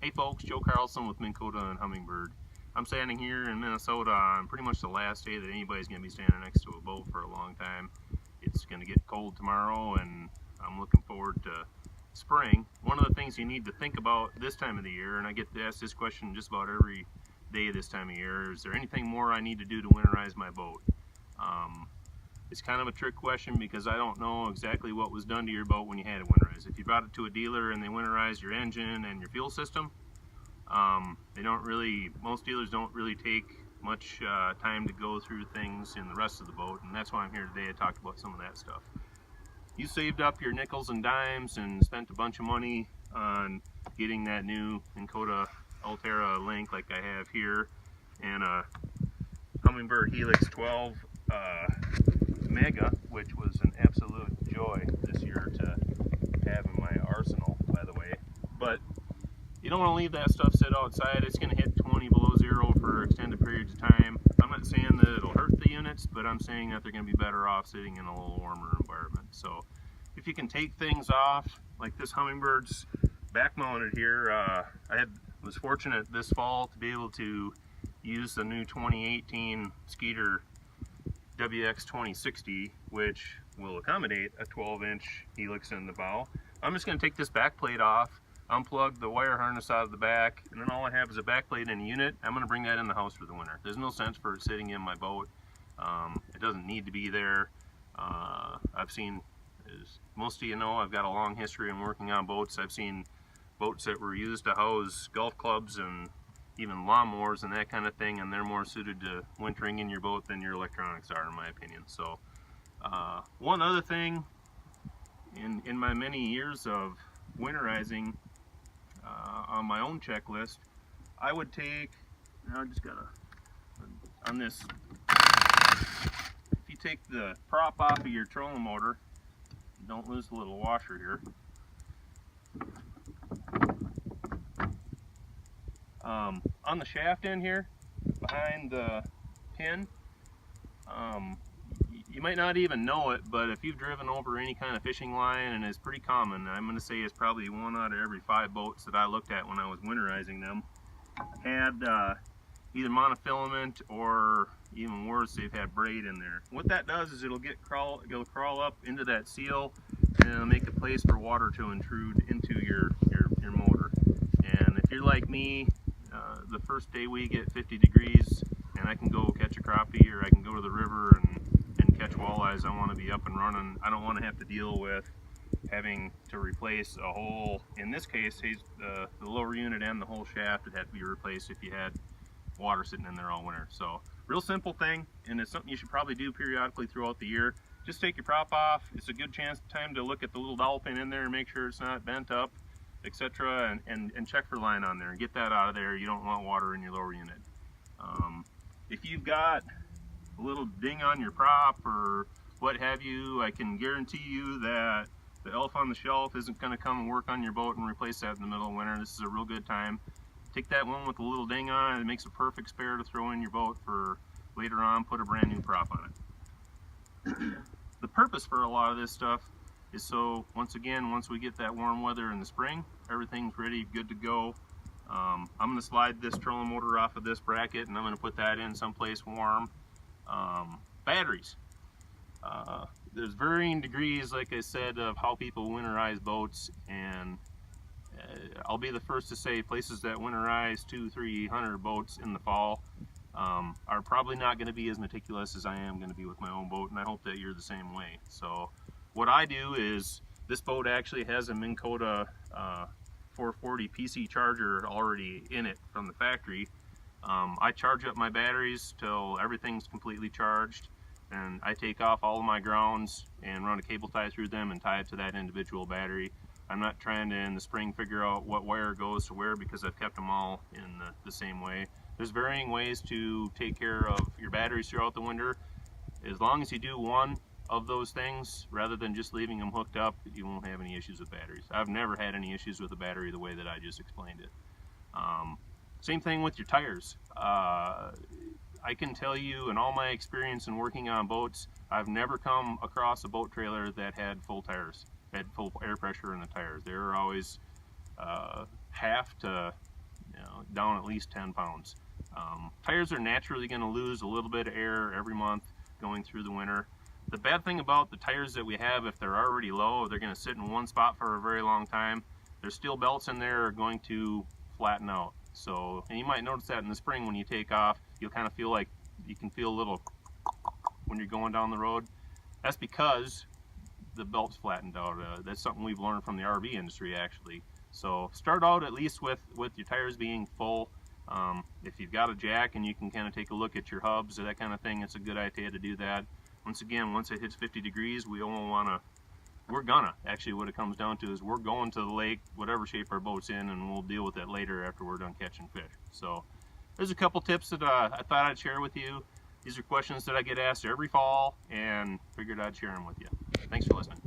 Hey folks, Joe Carlson with Minn Kota and Humminbird. I'm standing here in Minnesota on pretty much the last day that anybody's going to be standing next to a boat for a long time. It's going to get cold tomorrow and I'm looking forward to spring. One of the things you need to think about this time of the year, and I get to ask this question just about every day this time of year, is there anything more I need to do to winterize my boat? It's kind of a trick question because I don't know exactly what was done to your boat when you had it winterized. If you brought it to a dealer and they winterized your engine and your fuel system, most dealers don't really take much time to go through things in the rest of the boat, and that's why I'm here today to talk about some of that stuff. You saved up your nickels and dimes and spent a bunch of money on getting that new Minn Kota Ulterra link like I have here, and a Humminbird Helix 12 Mega, which was an absolute joy this year to have in my arsenal, by the way. But you don't want to leave that stuff sit outside. It's going to hit 20 below zero for extended periods of time. I'm not saying that it'll hurt the units, but I'm saying that they're going to be better off sitting in a little warmer environment. So if you can take things off, like this Humminbird's back mounted here, I was fortunate this fall to be able to use the new 2018 Skeeter WX2060, which will accommodate a 12-inch helix in the bow. I'm just going to take this back plate off, unplug the wire harness out of the back, and then all I have is a back plate and a unit. I'm going to bring that in the house for the winter. There's no sense for it sitting in my boat. It doesn't need to be there. I've seen, as most of you know, I've got a long history in working on boats. I've seen boats that were used to house golf clubs and even lawnmowers and that kind of thing, and they're more suited to wintering in your boat than your electronics are, in my opinion. So one other thing, in my many years of winterizing, on my own checklist, I would take, I just gotta, on this, if you take the prop off of your trolling motor, don't lose the little washer here. On the shaft end here, behind the pin, you might not even know it, but if you've driven over any kind of fishing line, and it's pretty common, I'm going to say it's probably 1 out of every 5 boats that I looked at when I was winterizing them, had either monofilament or even worse, they've had braid in there. What that does is it'll crawl up into that seal, and it'll make a place for water to intrude into your motor. And if you're like me, the first day we get 50 degrees and I can go catch a crappie, or I can go to the river and catch walleyes, I want to be up and running. I don't want to have to deal with having to replace a whole, in this case, the lower unit and the whole shaft would have to be replaced if you had water sitting in there all winter. So real simple thing, and it's something you should probably do periodically throughout the year. Just take your prop off. It's a good time to look at the little dowel pin in there and make sure it's not bent up, etc., and check for line on there and get that out of there. You don't want water in your lower unit. If you've got a little ding on your prop or what have you, I can guarantee you that the elf on the shelf isn't going to come and work on your boat and replace that in the middle of winter. This is a real good time. Take that one with a little ding on it. It makes a perfect spare to throw in your boat for later on. Put a brand new prop on it. The purpose for a lot of this stuff is so, once again, once we get that warm weather in the spring, everything's ready, good to go. I'm going to slide this trolling motor off of this bracket and I'm going to put that in someplace warm. Batteries. There's varying degrees, like I said, of how people winterize boats, and I'll be the first to say places that winterize 200-300 boats in the fall are probably not going to be as meticulous as I am going to be with my own boat, and I hope that you're the same way. So what I do is, this boat actually has a Minn Kota 440 PC charger already in it from the factory. I charge up my batteries till everything's completely charged, and I take off all of my grounds and run a cable tie through them and tie it to that individual battery. I'm not trying to, in the spring, figure out what wire goes to where, because I've kept them all in the same way. There's varying ways to take care of your batteries throughout the winter. As long as you do one of those things, rather than just leaving them hooked up, you won't have any issues with batteries. I've never had any issues with the battery the way that I just explained it. Same thing with your tires. I can tell you, in all my experience in working on boats, I've never come across a boat trailer that had full tires, had full air pressure in the tires. They were always half to down at least 10 pounds. Tires are naturally going to lose a little bit of air every month going through the winter. The bad thing about the tires that we have, if they're already low, they're going to sit in one spot for a very long time. Their steel belts in there are going to flatten out. So, and you might notice that in the spring when you take off, you'll kind of feel like you can feel a little when you're going down the road. That's because the belt's flattened out. That's something we've learned from the RV industry actually. So start out at least with your tires being full. If you've got a jack and you can kind of take a look at your hubs or that kind of thing, it's a good idea to do that. Once again, once it hits 50 degrees, we're gonna, actually what it comes down to is we're going to the lake, whatever shape our boat's in, and we'll deal with that later after we're done catching fish. So there's a couple tips that I thought I'd share with you. These are questions that I get asked every fall and figured I'd share them with you. Thanks for listening.